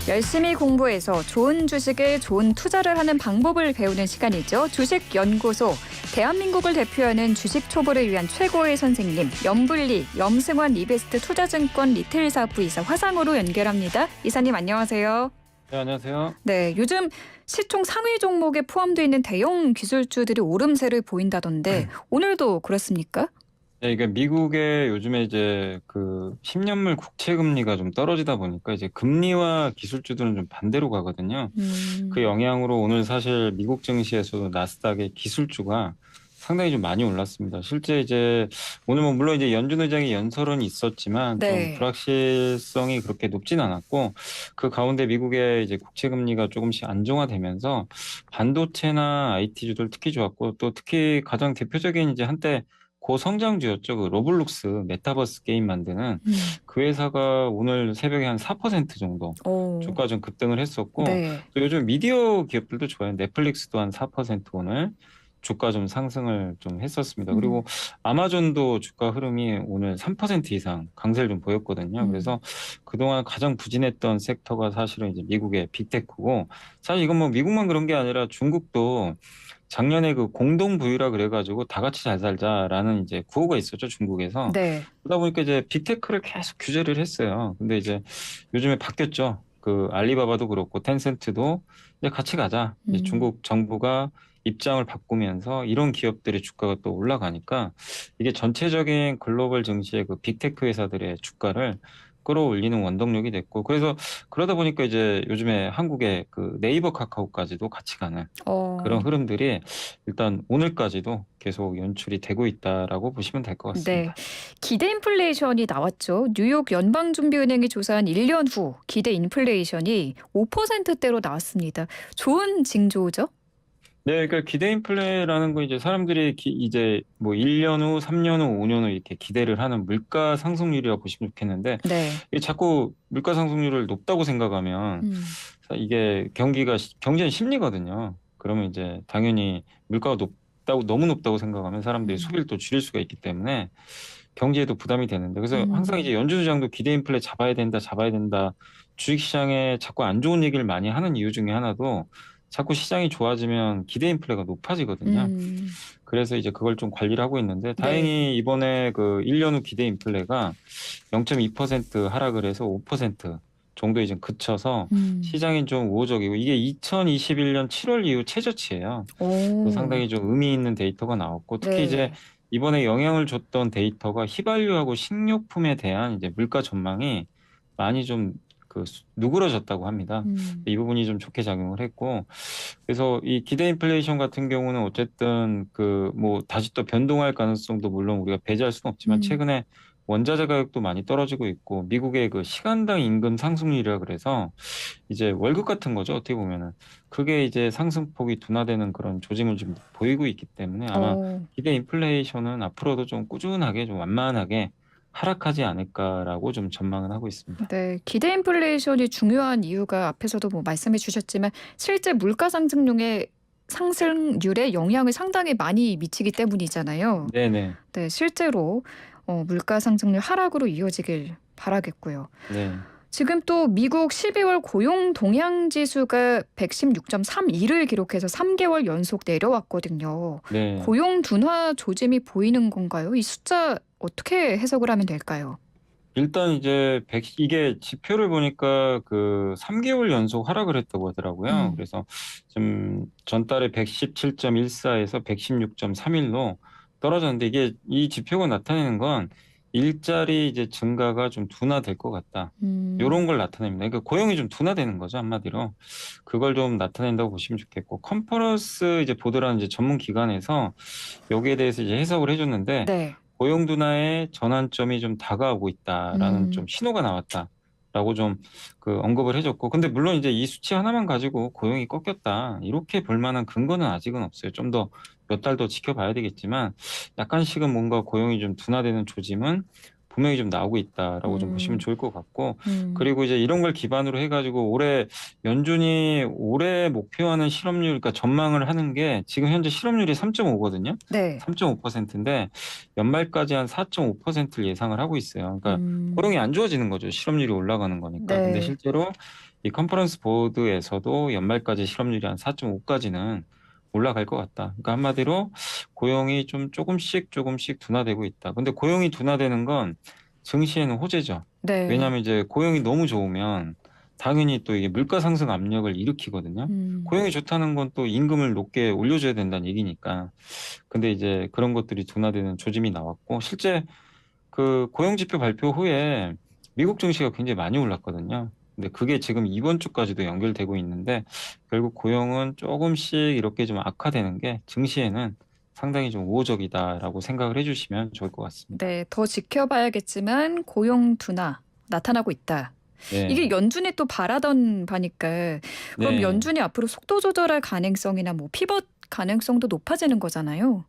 열심히 공부해서 좋은 주식에 좋은 투자를 하는 방법을 배우는 시간이죠. 주식연구소. 대한민국을 대표하는 주식 초보를 위한 최고의 선생님 염블리 염승환 리베스트 투자증권 리테일사업부 이사 화상으로 연결합니다. 이사님 안녕하세요. 네, 안녕하세요. 네, 요즘 시총 상위 종목에 포함되어 있는 대형 기술주들이 오름세를 보인다던데 오늘도 그렇습니까? 네, 이게 미국의 요즘에 이제 그 10년물 국채 금리가 좀 떨어지다 보니까 이제 금리와 기술주들은 좀 반대로 가거든요. 그 영향으로 오늘 사실 미국 증시에서도 나스닥의 기술주가 상당히 좀 많이 올랐습니다. 실제 이제 오늘 뭐 물론 이제 연준 의장의 연설은 있었지만 네. 좀 불확실성이 그렇게 높진 않았고 그 가운데 미국의 이제 국채 금리가 조금씩 안정화되면서 반도체나 IT주들 특히 좋았고 또 특히 가장 대표적인 이제 한때 고성장주였죠. 그 로블록스 메타버스 게임 만드는 그 회사가 오늘 새벽에 한 4% 정도 오. 주가 좀 급등을 했었고 네. 또 요즘 미디어 기업들도 좋아요. 넷플릭스도 한 4% 오늘 주가 좀 상승을 좀 했었습니다. 그리고 아마존도 주가 흐름이 오늘 3% 이상 강세를 좀 보였거든요. 그래서 그동안 가장 부진했던 섹터가 사실은 이제 미국의 빅테크고 사실 이건 뭐 미국만 그런 게 아니라 중국도 작년에 그 공동 부유라 그래가지고 다 같이 잘 살자라는 이제 구호가 있었죠, 중국에서. 네. 그러다 보니까 이제 빅테크를 계속 규제를 했어요. 근데 이제 요즘에 바뀌었죠. 그 알리바바도 그렇고 텐센트도 이제 같이 가자. 이제 중국 정부가 입장을 바꾸면서 이런 기업들의 주가가 또 올라가니까 이게 전체적인 글로벌 증시의 그 빅테크 회사들의 주가를 끌어올리는 원동력이 됐고 그래서 그러다 보니까 이제 요즘에 한국의 그 네이버 카카오까지도 같이 가는 그런 흐름들이 일단 오늘까지도 계속 연출이 되고 있다라고 보시면 될 것 네, 같습니다. 기대 인플레이션이 나왔죠. 뉴욕 연방준비은행이 조사한 1년 후 기대 인플레이션이 5%대로 나왔습니다. 좋은 징조죠? 네, 그러니까 기대 인플레라는 거 이제 사람들이 이제 뭐 1년 후, 3년 후, 5년 후 이렇게 기대를 하는 물가 상승률이라고 보시면 좋겠는데 네. 이게 자꾸 물가 상승률을 높다고 생각하면 이게 경제는 심리거든요. 그러면 이제 당연히 물가가 높다고 너무 높다고 생각하면 사람들이 소비를 또 줄일 수가 있기 때문에 경제에도 부담이 되는데 그래서 항상 이제 연준 의장도 기대 인플레 잡아야 된다, 잡아야 된다. 주식시장에 자꾸 안 좋은 얘기를 많이 하는 이유 중에 하나도 자꾸 시장이 좋아지면 기대 인플레가 높아지거든요. 그래서 이제 그걸 좀 관리를 하고 있는데 네. 다행히 이번에 그 1년 후 기대 인플레가 0.2% 하락을 해서 5% 정도에 좀 그쳐서 시장이 좀 우호적이고 이게 2021년 7월 이후 최저치예요. 그래서 오. 상당히 좀 의미 있는 데이터가 나왔고 특히 이제 네. 이번에 영향을 줬던 데이터가 휘발유하고 식료품에 대한 이제 물가 전망이 많이 좀 그 누그러졌다고 합니다. 이 부분이 좀 좋게 작용을 했고 그래서 이 기대 인플레이션 같은 경우는 어쨌든 그 뭐 다시 또 변동할 가능성도 물론 우리가 배제할 수는 없지만 최근에 원자재 가격도 많이 떨어지고 있고 미국의 그 시간당 임금 상승률이라 그래서 이제 월급 같은 거죠. 어떻게 보면은 그게 이제 상승폭이 둔화되는 그런 조짐을 좀 보이고 있기 때문에 아마 어. 기대 인플레이션은 앞으로도 좀 꾸준하게 좀 완만하게 하락하지 않을까라고 좀 전망을 하고 있습니다. 네, 기대 인플레이션이 중요한 이유가 앞에서도 뭐 말씀해 주셨지만 실제 물가 상승률에 영향을 상당히 많이 미치기 때문이잖아요. 네네. 네, 실제로 물가 상승률 하락으로 이어지길 바라겠고요. 네. 지금 또 미국 12월 고용 동향 지수가 116.32를 기록해서 3개월 연속 내려왔거든요. 네. 고용 둔화 조짐이 보이는 건가요? 이 숫자 어떻게 해석을 하면 될까요? 일단 이제 이게 지표를 보니까 그 3개월 연속 하락을 했다고 하더라고요. 그래서 좀 전달에 117.14에서 116.31로 떨어졌는데 이게 이 지표가 나타내는 건 일자리 이제 증가가 좀 둔화될 것 같다. 요런 걸 나타냅니다. 그러니까 고용이 좀 둔화되는 거죠, 한마디로. 그걸 좀 나타낸다고 보시면 좋겠고 컨퍼런스 이제 보드라는 이제 전문 기관에서 여기에 대해서 이제 해석을 해줬는데 네. 고용 둔화의 전환점이 좀 다가오고 있다라는 좀 신호가 나왔다라고 좀 그 언급을 해줬고 근데 물론 이제 이 수치 하나만 가지고 고용이 꺾였다 이렇게 볼 만한 근거는 아직은 없어요. 좀 더 몇 달 더 지켜봐야 되겠지만 약간씩은 뭔가 고용이 좀 둔화되는 조짐은 분명히 좀 나오고 있다라고 좀 보시면 좋을 것 같고 그리고 이제 이런 걸 기반으로 해가지고 올해 연준이 올해 목표하는 실업률 그러니까 전망을 하는 게 지금 현재 실업률이 3.5거든요. 네. 3.5%인데 연말까지 한 4.5%를 예상을 하고 있어요. 그러니까 음. 고용이 안 좋아지는 거죠. 실업률이 올라가는 거니까. 근데 네. 실제로 이 컨퍼런스 보드에서도 연말까지 실업률이 한 4.5까지는 올라갈 것 같다. 그러니까 한마디로 고용이 좀 조금씩 둔화되고 있다. 근데 고용이 둔화되는 건 증시에는 호재죠. 네. 왜냐하면 이제 고용이 너무 좋으면 당연히 또 이게 물가 상승 압력을 일으키거든요. 음. 고용이 좋다는 건 또 임금을 높게 올려줘야 된다는 얘기니까. 근데 이제 그런 것들이 둔화되는 조짐이 나왔고, 실제 그 고용 지표 발표 후에 미국 증시가 굉장히 많이 올랐거든요. 근데 그게 지금 이번 주까지도 연결되고 있는데, 결국 고용은 조금씩 이렇게 좀 악화되는 게 증시에는 상당히 좀 우호적이다라고 생각을 해주시면 좋을 것 같습니다. 네, 더 지켜봐야겠지만 고용 둔화 나타나고 있다. 이게 네, 연준이 또 바라던 바니까 그럼 네. 연준이 앞으로 속도 조절할 가능성이나 뭐 피벗 가능성도 높아지는 거잖아요.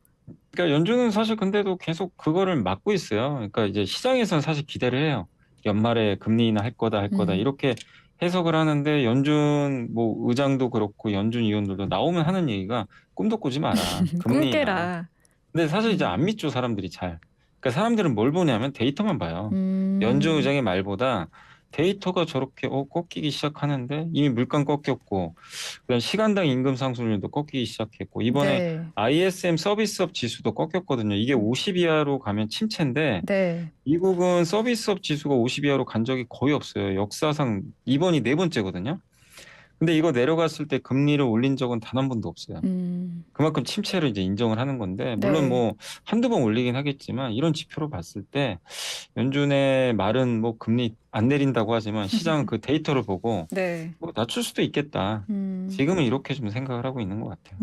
그러니까 연준은 사실 근데도 계속 그거를 막고 있어요. 그러니까 이제 시장에서는 사실 기대를 해요. 연말에 금리 인하 할 거다 음. 이렇게 해석을 하는데, 연준 뭐 의장도 그렇고 연준 위원들도 나오면 하는 얘기가 꿈도 꾸지 마라. 꿈 금리 인하. 깨라. 근데 사실 이제 음. 안 믿죠, 사람들이 잘. 그러니까 사람들은 뭘 보냐면 데이터만 봐요. 연준 음. 의장의 말보다 데이터가 저렇게 꺾이기 시작하는데, 이미 물가 꺾였고, 그다음 시간당 임금 상승률도 꺾이기 시작했고, 이번에 네. ISM 서비스업 지수도 꺾였거든요. 이게 음. 50 이하로 가면 침체인데, 네. 미국은 서비스업 지수가 50 이하로 간 적이 거의 없어요. 역사상 이번이 네 번째거든요. 근데 이거 내려갔을 때 금리를 올린 적은 단 한 번도 없어요. 음. 그만큼 침체를 이제 인정을 하는 건데, 물론 네. 뭐 한두 번 올리긴 하겠지만, 이런 지표로 봤을 때 연준의 말은 뭐 금리 안 내린다고 하지만 시장은 그 데이터를 보고 네. 뭐 낮출 수도 있겠다. 음. 지금은 이렇게 좀 생각을 하고 있는 것 같아요.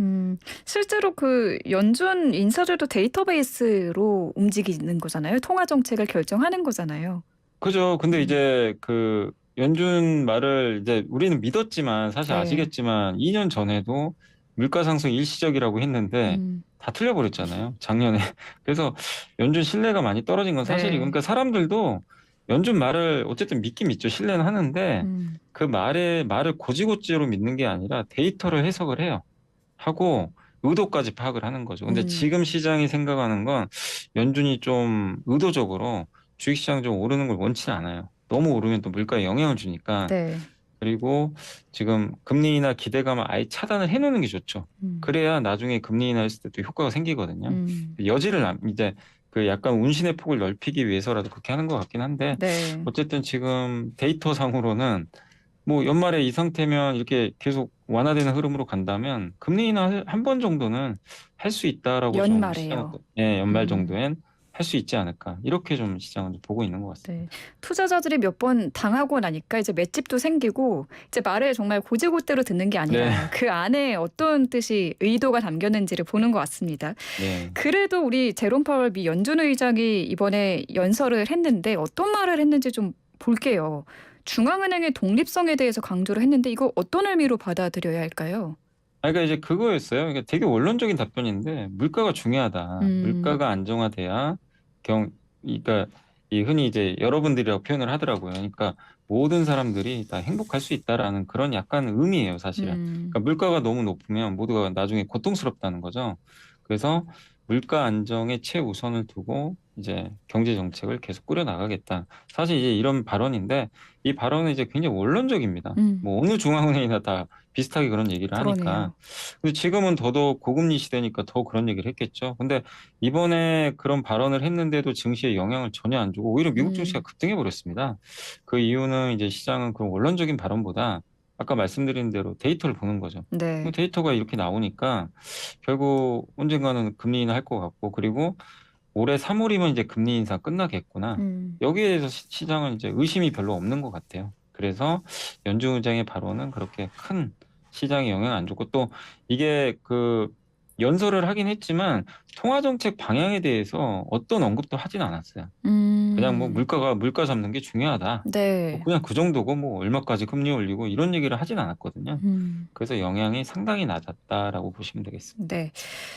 실제로 그 연준 인사들도 데이터베이스로 움직이는 거잖아요. 통화 정책을 결정하는 거잖아요. 그죠. 근데 음. 이제 그 연준 말을 이제 우리는 믿었지만, 사실 네. 아시겠지만 2년 전에도 물가 상승 일시적이라고 했는데 음. 다 틀려버렸잖아요, 작년에. 그래서 연준 신뢰가 많이 떨어진 건 사실이고, 네. 그러니까 사람들도 연준 말을 어쨌든 믿긴 믿죠. 신뢰는 하는데 음. 그 말을 고지고지로 믿는 게 아니라 데이터를 해석을 해요. 하고 의도까지 파악을 하는 거죠. 근데 음. 지금 시장이 생각하는 건 연준이 좀 의도적으로 주식시장 좀 오르는 걸 원치는 않아요. 너무 오르면 또 물가에 영향을 주니까. 네. 그리고 지금 금리 인하 기대감을 아예 차단을 해놓는 게 좋죠. 음. 그래야 나중에 금리 인하 했을 때 또 효과가 생기거든요. 음. 이제 그 약간 운신의 폭을 넓히기 위해서라도 그렇게 하는 것 같긴 한데, 네. 어쨌든 지금 데이터 상으로는 뭐 연말에 이 상태면 이렇게 계속 완화되는 흐름으로 간다면 금리 인하 한 번 정도는 할 수 있다라고 좀 시장은, 연말에요. 예, 연말 음. 정도엔 할 수 있지 않을까, 이렇게 좀 시장은 좀 보고 있는 것 네. 같습니다. 투자자들이 몇 번 당하고 나니까 이제 맷집도 생기고 이제 말을 정말 고지고대로 듣는 게 네, 아니라 그 안에 어떤 뜻이 의도가 담겼는지를 보는 것 같습니다. 네. 그래도 우리 제롬 파월 미 연준 의장이 이번에 연설을 했는데 어떤 말을 했는지 좀 볼게요. 중앙은행의 독립성에 대해서 강조를 했는데 이거 어떤 의미로 받아들여야 할까요? 그러니까 이제 그거였어요. 그러니까 되게 원론적인 답변인데, 물가가 중요하다. 음. 물가가 안정화돼야 그러니까 이 흔히 이제 여러분들이라고 표현을 하더라고요. 그러니까 모든 사람들이 다 행복할 수 있다라는 그런 약간 의미예요, 사실은. 음. 그러니까 물가가 너무 높으면 모두가 나중에 고통스럽다는 거죠. 그래서 물가 안정에 최우선을 두고 이제 경제 정책을 계속 꾸려 나가겠다. 사실 이제 이런 발언인데, 이 발언은 이제 굉장히 원론적입니다. 음. 뭐 어느 중앙은행이나 다 비슷하게 그런 얘기를 하니까. 그러네요. 근데 지금은 더더욱 고금리 시대니까 더 그런 얘기를 했겠죠. 근데 이번에 그런 발언을 했는데도 증시에 영향을 전혀 안 주고 오히려 미국 증시가 음. 급등해 버렸습니다. 그 이유는 이제 시장은 그런 원론적인 발언보다 아까 말씀드린 대로 데이터를 보는 거죠. 그 네. 데이터가 이렇게 나오니까 결국 언젠가는 금리 인하할 것 같고, 그리고 올해 3월이면 이제 금리 인상 끝나겠구나. 음. 여기에 대해서 시장은 이제 의심이 별로 없는 것 같아요. 그래서 연준 의장의 발언은 그렇게 큰 시장에 영향 안 줬고, 또 이게 그 연설을 하긴 했지만 통화 정책 방향에 대해서 어떤 언급도 하진 않았어요. 그냥 뭐 음. 물가 잡는 게 중요하다. 뭐 네. 그냥 그 정도고, 뭐 얼마까지 금리 올리고 이런 얘기를 하진 않았거든요. 음. 그래서 영향이 상당히 낮았다라고 보시면 되겠습니다. 네.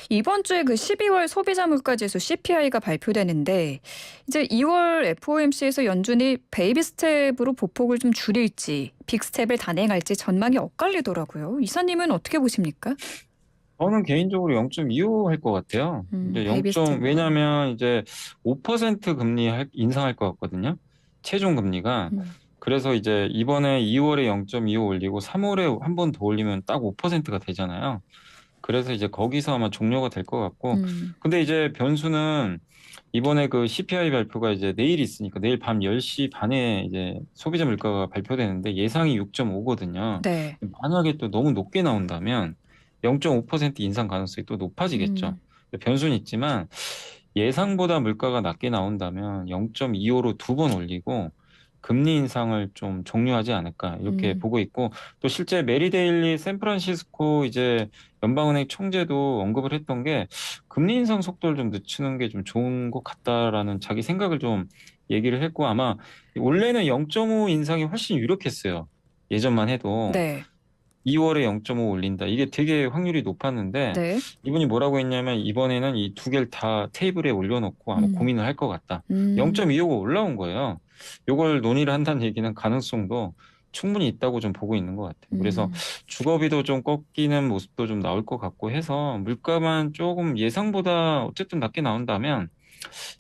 이번 주에 그 12월 소비자 물가 지수 CPI가 발표되는데 이제 2월 FOMC에서 연준이 베이비 스텝으로 보폭을 좀 줄일지 빅 스텝을 단행할지 전망이 엇갈리더라고요. 이사님은 어떻게 보십니까? 저는 개인적으로 0.25 할 것 같아요. 이제 베이비 0. 스텝으로. 왜냐하면 이제 5% 금리 인상할 것 같거든요. 최종 금리가. 음. 그래서 이제 이번에 2월에 0.25 올리고 3월에 한 번 더 올리면 딱 5%가 되잖아요. 그래서 이제 거기서 아마 종료가 될 것 같고, 음. 근데 이제 변수는 이번에 그 CPI 발표가 이제 내일 있으니까 내일 밤 10시 반에 이제 소비자 물가가 발표되는데 예상이 6.5거든요. 네. 만약에 또 너무 높게 나온다면 0.5% 인상 가능성이 또 높아지겠죠. 음. 변수는 있지만 예상보다 물가가 낮게 나온다면 0.25로 두 번 올리고 금리 인상을 좀 종료하지 않을까 이렇게 음. 보고 있고, 또 실제 메리 데일리 샌프란시스코 이제 연방은행 총재도 언급을 했던 게 금리 인상 속도를 좀 늦추는 게 좀 좋은 것 같다라는 자기 생각을 좀 얘기를 했고, 아마 원래는 0.5 인상이 훨씬 유력했어요. 예전만 해도 네. 2월에 0.5 올린다. 이게 되게 확률이 높았는데 네. 이분이 뭐라고 했냐면 이번에는 이 두 개를 다 테이블에 올려놓고 아마 음. 고민을 할 것 같다. 음. 0.25가 올라온 거예요. 요걸 논의를 한다는 얘기는 가능성도 충분히 있다고 좀 보고 있는 것 같아요. 그래서 음. 주거비도 좀 꺾이는 모습도 좀 나올 것 같고 해서 물가만 조금 예상보다 어쨌든 낮게 나온다면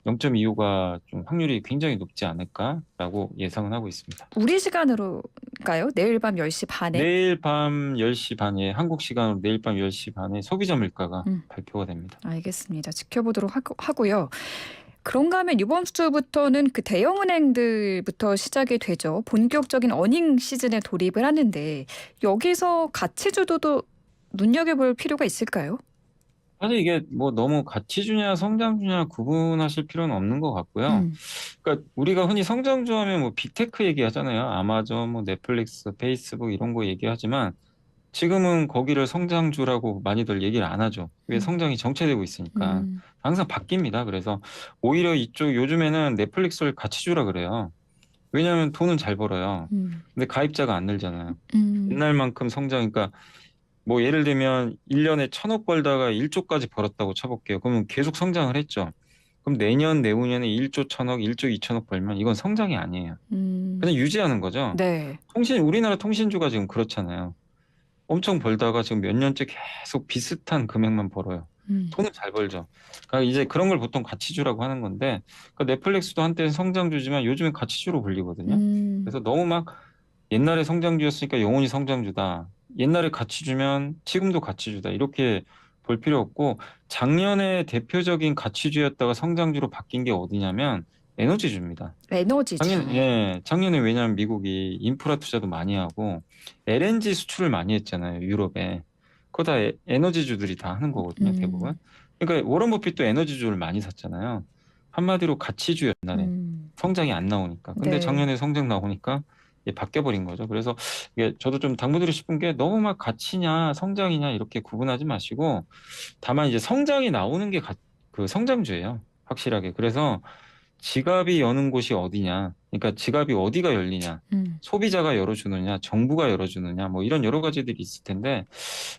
0.25가 좀 확률이 굉장히 높지 않을까라고 예상은 하고 있습니다. 우리 시간으로가요? 내일 밤 10시 반에? 내일 밤 10시 반에 한국 시간으로 내일 밤 10시 반에 소비자 물가가 음. 발표가 됩니다. 알겠습니다. 지켜보도록 하고요. 그런가 하면 이번 주부터는 그 대형은행들부터 시작이 되죠. 본격적인 어닝 시즌에 돌입을 하는데 여기서 가치주도도 눈여겨볼 필요가 있을까요? 사실 이게 뭐 너무 가치주냐 성장주냐 구분하실 필요는 없는 것 같고요. 음. 그러니까 우리가 흔히 성장주 하면 뭐 빅테크 얘기하잖아요. 아마존, 뭐 넷플릭스, 페이스북 이런 거 얘기하지만 지금은 거기를 성장주라고 많이들 얘기를 안 하죠. 왜? 음. 성장이 정체되고 있으니까. 음. 항상 바뀝니다. 그래서 오히려 이쪽 요즘에는 넷플릭스를 가치주라 그래요. 왜냐하면 돈은 잘 벌어요. 음. 근데 가입자가 안 늘잖아요. 음. 옛날만큼 성장, 그러니까 뭐 예를 들면 1년에 1,000억 벌다가 1조까지 벌었다고 쳐볼게요. 그러면 계속 성장을 했죠. 그럼 내년, 내후년에 1조 1,000억, 1조 2천억 벌면 이건 성장이 아니에요. 음. 그냥 유지하는 거죠. 네. 우리나라 통신주가 지금 그렇잖아요. 엄청 벌다가 지금 몇 년째 계속 비슷한 금액만 벌어요. 음. 돈을 잘 벌죠. 그러니까 이제 그런 걸 보통 가치주라고 하는 건데, 그러니까 넷플릭스도 한때는 성장주지만 요즘엔 가치주로 불리거든요. 음. 그래서 너무 막 옛날에 성장주였으니까 영원히 성장주다. 옛날에 가치주면 지금도 가치주다. 이렇게 볼 필요 없고, 작년에 대표적인 가치주였다가 성장주로 바뀐 게 어디냐면 에너지주입니다. 에너지주. 작년에 왜냐하면 미국이 인프라 투자도 많이 하고 LNG 수출을 많이 했잖아요, 유럽에. 그거 다 에너지주들이 다 하는 거거든요, 대부분. 음. 그러니까 워런 버핏도 에너지주를 많이 샀잖아요. 한마디로 가치주 옛날에 음. 성장이 안 나오니까. 근데 네. 작년에 성장 나오니까 이게 바뀌어 버린 거죠. 그래서 이게 저도 좀 당부드리고 싶은 게 너무 막 가치냐 성장이냐 이렇게 구분하지 마시고, 다만 이제 성장이 나오는 게 그 성장주예요, 확실하게. 그래서 지갑이 여는 곳이 어디냐, 그러니까 지갑이 어디가 열리냐, 음. 소비자가 열어주느냐, 정부가 열어주느냐, 뭐 이런 여러 가지들이 있을 텐데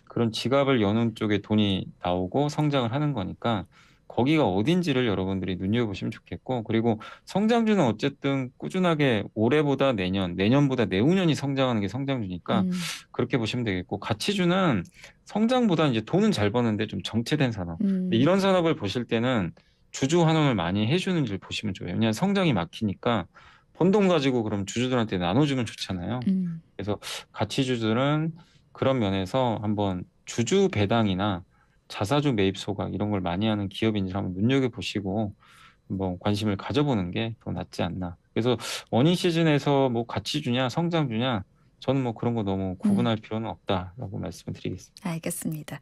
그런 지갑을 여는 쪽에 돈이 나오고 성장을 하는 거니까 거기가 어딘지를 여러분들이 눈여겨보시면 좋겠고, 그리고 성장주는 어쨌든 꾸준하게 올해보다 내년, 내년보다 내후년이 성장하는 게 성장주니까 음. 그렇게 보시면 되겠고, 가치주는 성장보다 이제 돈은 잘 버는데 좀 정체된 산업. 근데 음. 이런 산업을 보실 때는 주주 환원을 많이 해주는지를 보시면 좋아요. 왜냐하면 성장이 막히니까 번 돈 가지고 그럼 주주들한테 나눠주면 좋잖아요. 음. 그래서 가치주들은 그런 면에서 한번 주주 배당이나 자사주 매입 소각 이런 걸 많이 하는 기업인지 한번 눈여겨보시고 한번 관심을 가져보는 게 더 낫지 않나. 그래서 어닝 시즌에서 뭐 가치주냐 성장주냐, 저는 뭐 그런 거 너무 음. 구분할 필요는 없다라고 말씀을 드리겠습니다. 알겠습니다.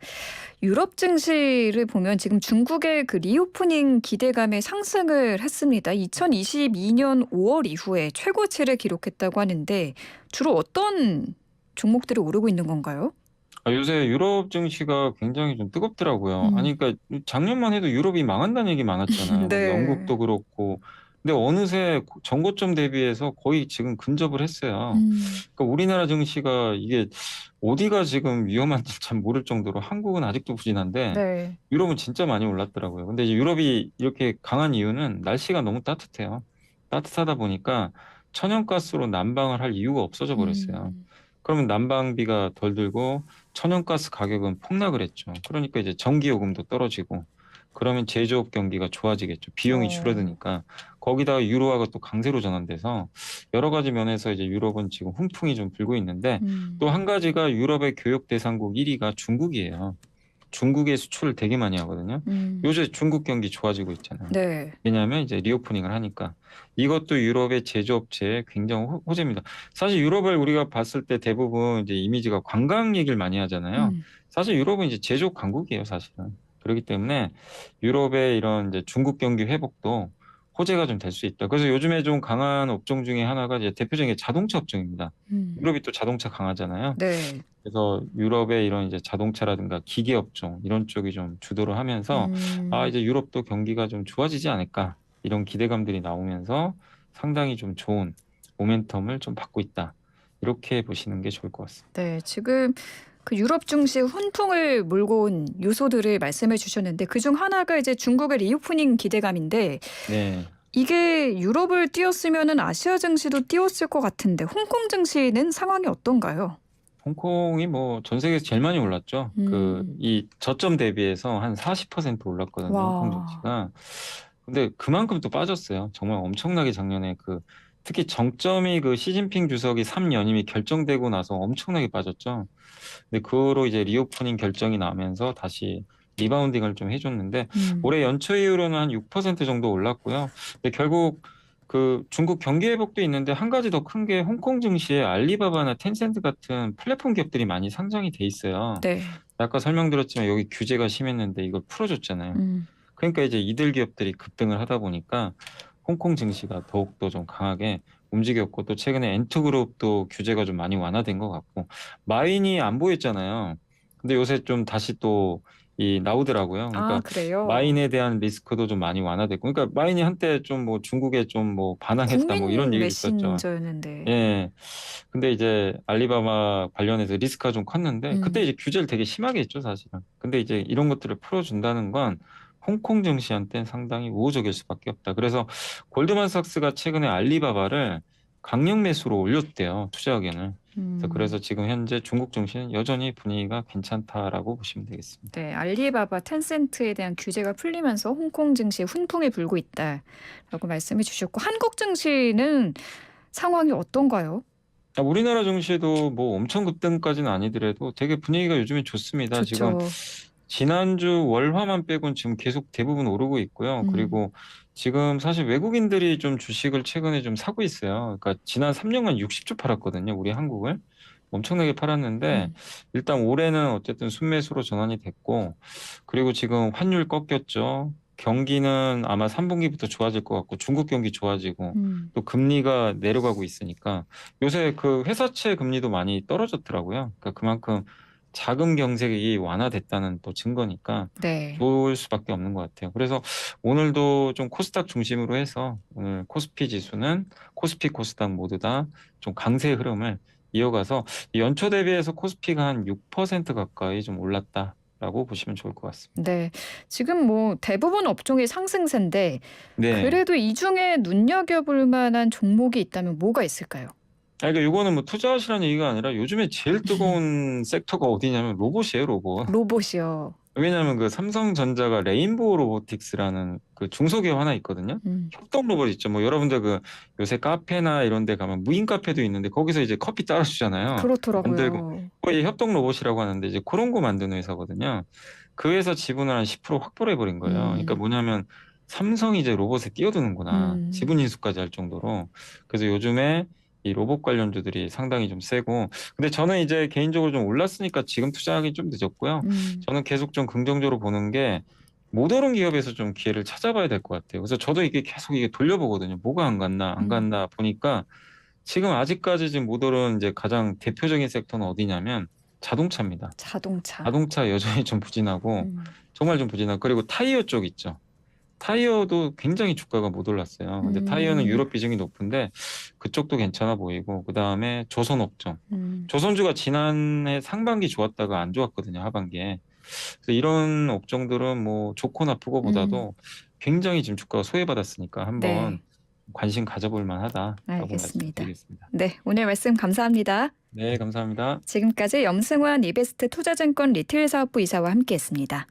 유럽 증시를 보면 지금 중국의 그 리오프닝 기대감에 상승을 했습니다. 2022년 5월 이후에 최고치를 기록했다고 하는데 주로 어떤 종목들이 오르고 있는 건가요? 요새 유럽 증시가 굉장히 좀 뜨겁더라고요. 음. 아니, 그러니까 작년만 해도 유럽이 망한다는 얘기 많았잖아요. 뭐 네. 영국도 그렇고. 근데 어느새 전고점 대비해서 거의 지금 근접을 했어요. 음. 그러니까 우리나라 증시가 이게 어디가 지금 위험한지 참 모를 정도로 한국은 아직도 부진한데 네. 유럽은 진짜 많이 올랐더라고요. 근데 이제 유럽이 이렇게 강한 이유는 날씨가 너무 따뜻해요. 따뜻하다 보니까 천연가스로 난방을 할 이유가 없어져 버렸어요. 음. 그러면 난방비가 덜 들고 천연가스 가격은 폭락을 했죠. 그러니까 이제 전기요금도 떨어지고, 그러면 제조업 경기가 좋아지겠죠. 비용이 어. 줄어드니까. 거기다가 유로화가 또 강세로 전환돼서 여러 가지 면에서 이제 유럽은 지금 훈풍이 좀 불고 있는데 또 한 가지가 유럽의 교역 대상국 1위가 중국이에요. 중국에 수출을 되게 많이 하거든요. 음. 요새 중국 경기 좋아지고 있잖아요. 네. 왜냐하면 이제 리오프닝을 하니까 이것도 유럽의 제조업체의 굉장히 호재입니다. 사실 유럽을 우리가 봤을 때 대부분 이제 이미지가 관광 얘기를 많이 하잖아요. 음. 사실 유럽은 이제 제조업 강국이에요, 사실은. 그렇기 때문에 유럽의 이런 이제 중국 경기 회복도 호재가 좀 될 수 있다. 그래서 요즘에 좀 강한 업종 중에 하나가 이제 대표적인 게 자동차 업종입니다. 음. 유럽이 또 자동차 강하잖아요. 네. 그래서 유럽의 이런 이제 자동차라든가 기계 업종 이런 쪽이 좀 주도를 하면서 음. 이제 유럽도 경기가 좀 좋아지지 않을까 이런 기대감들이 나오면서 상당히 좀 좋은 모멘텀을 좀 받고 있다. 이렇게 보시는 게 좋을 것 같습니다. 네. 지금 그 유럽 증시 훈풍을 몰고 온 요소들을 말씀해 주셨는데 그중 하나가 이제 중국의 리오프닝 기대감인데 네. 이게 유럽을 띄웠으면은 아시아 증시도 띄웠을 것 같은데 홍콩 증시는 상황이 어떤가요? 홍콩이 뭐 전 세계에서 제일 많이 올랐죠. 그 음. 이 저점 대비해서 한 40% 올랐거든요. 홍콩 와. 증시가. 근데 그만큼 또 빠졌어요. 정말 엄청나게 작년에 그 특히 정점이 그 시진핑 주석이 3연임이 결정되고 나서 엄청나게 빠졌죠. 근데 그로 이제 리오프닝 결정이 나면서 다시 리바운딩을 좀 해줬는데 음. 올해 연초 이후로는 한 6% 정도 올랐고요. 근데 결국 그 중국 경기 회복도 있는데 한 가지 더 큰 게 홍콩 증시에 알리바바나 텐센트 같은 플랫폼 기업들이 많이 상장이 돼 있어요. 네. 아까 설명드렸지만 여기 규제가 심했는데 이걸 풀어줬잖아요. 음. 그러니까 이제 이들 기업들이 급등을 하다 보니까 홍콩 증시가 더욱더 좀 강하게 움직였고 또 최근에 엔투그룹도 규제가 좀 많이 완화된 것 같고 마인이 안 보였잖아요. 근데 요새 좀 다시 또 이 나오더라고요. 아 그러니까 그래요? 마인에 대한 리스크도 좀 많이 완화됐고, 그러니까 마인이 한때 좀 뭐 중국에 좀 뭐 반항했다 뭐 이런 국민 얘기도 있었죠. 메신저였는데. 예. 근데 이제 알리바바 관련해서 리스크가 좀 컸는데 그때 음. 이제 규제를 되게 심하게 했죠, 사실은. 근데 이제 이런 것들을 풀어준다는 건 홍콩 증시한테는 상당히 우호적일 수밖에 없다. 그래서 골드만삭스가 최근에 알리바바를 강력 매수로 올렸대요, 투자 의견을. 음. 그래서 지금 현재 중국 증시는 여전히 분위기가 괜찮다라고 보시면 되겠습니다. 네. 알리바바, 텐센트에 대한 규제가 풀리면서 홍콩 증시 훈풍이 불고 있다라고 말씀해 주셨고 한국 증시는 상황이 어떤가요? 우리나라 증시도 뭐 엄청 급등까지는 아니더라도 되게 분위기가 요즘에 좋습니다. 지금 좋죠. 지난주 월화만 빼곤 지금 계속 대부분 오르고 있고요. 음. 그리고 지금 사실 외국인들이 좀 주식을 최근에 좀 사고 있어요. 그러니까 지난 3년간 60조 팔았거든요. 우리 한국을. 엄청나게 팔았는데 음. 일단 올해는 어쨌든 순매수로 전환이 됐고 그리고 지금 환율 꺾였죠. 경기는 아마 3분기부터 좋아질 것 같고 중국 경기 좋아지고 음. 또 금리가 내려가고 있으니까 요새 그 회사채 금리도 많이 떨어졌더라고요. 그러니까 그만큼 자금 경색이 완화됐다는 또 증거니까 네. 좋을 수밖에 없는 것 같아요. 그래서 오늘도 좀 코스닥 중심으로 해서 오늘 코스피 지수는 코스피 코스닥 모두 다 좀 강세 흐름을 이어가서 연초 대비해서 코스피가 한 6% 가까이 좀 올랐다라고 보시면 좋을 것 같습니다. 네. 지금 뭐 대부분 업종이 상승세인데 네. 그래도 이 중에 눈여겨볼 만한 종목이 있다면 뭐가 있을까요? 그러니까 이거는 뭐 투자하시라는 얘기가 아니라 요즘에 제일 뜨거운 섹터가 어디냐면 로봇이에요, 로봇. 로봇이요. 왜냐하면 그 삼성전자가 레인보우 로보틱스라는 그 중소기업 하나 있거든요. 음. 협동 로봇 있죠. 뭐 여러분들 그 요새 카페나 이런 데 가면 무인 카페도 있는데 거기서 이제 커피 따라주잖아요. 만들고 그렇더라고요. 거의 협동 로봇이라고 하는데 이제 그런 거 만드는 회사거든요. 그 회사 지분을 한 10% 확보를 해버린 거예요. 그러니까 음. 뭐냐면 삼성이 이제 로봇에 뛰어드는구나. 음. 지분 인수까지 할 정도로. 그래서 요즘에 이 로봇 관련주들이 상당히 좀 세고 근데 저는 이제 개인적으로 좀 올랐으니까 지금 투자하기 좀 늦었고요. 음. 저는 계속 좀 긍정적으로 보는 게 못 오른 기업에서 좀 기회를 찾아봐야 될 것 같아요. 그래서 저도 이게 계속 이게 돌려보거든요. 뭐가 안 음. 갔나 보니까 지금 아직까지 지금 못 오른 이제 가장 대표적인 섹터는 어디냐면 자동차입니다. 자동차. 자동차 여전히 좀 부진하고 음. 정말 좀 부진하고 그리고 타이어 쪽 있죠. 타이어도 굉장히 주가가 못 올랐어요. 근데 타이어는 음. 유럽 비중이 높은데 그쪽도 괜찮아 보이고 그다음에 조선업종. 음. 조선주가 지난해 상반기 좋았다가 안 좋았거든요, 하반기에. 그래서 이런 업종들은 뭐 좋고 음. 나쁘고보다도 굉장히 지금 주가가 소외받았으니까 한번 네. 관심 가져볼 만하다라고 알겠습니다. 말씀드리겠습니다. 네. 오늘 말씀 감사합니다. 네, 감사합니다. 지금까지 염승환 이베스트 투자증권 리테일 사업부 이사와 함께했습니다.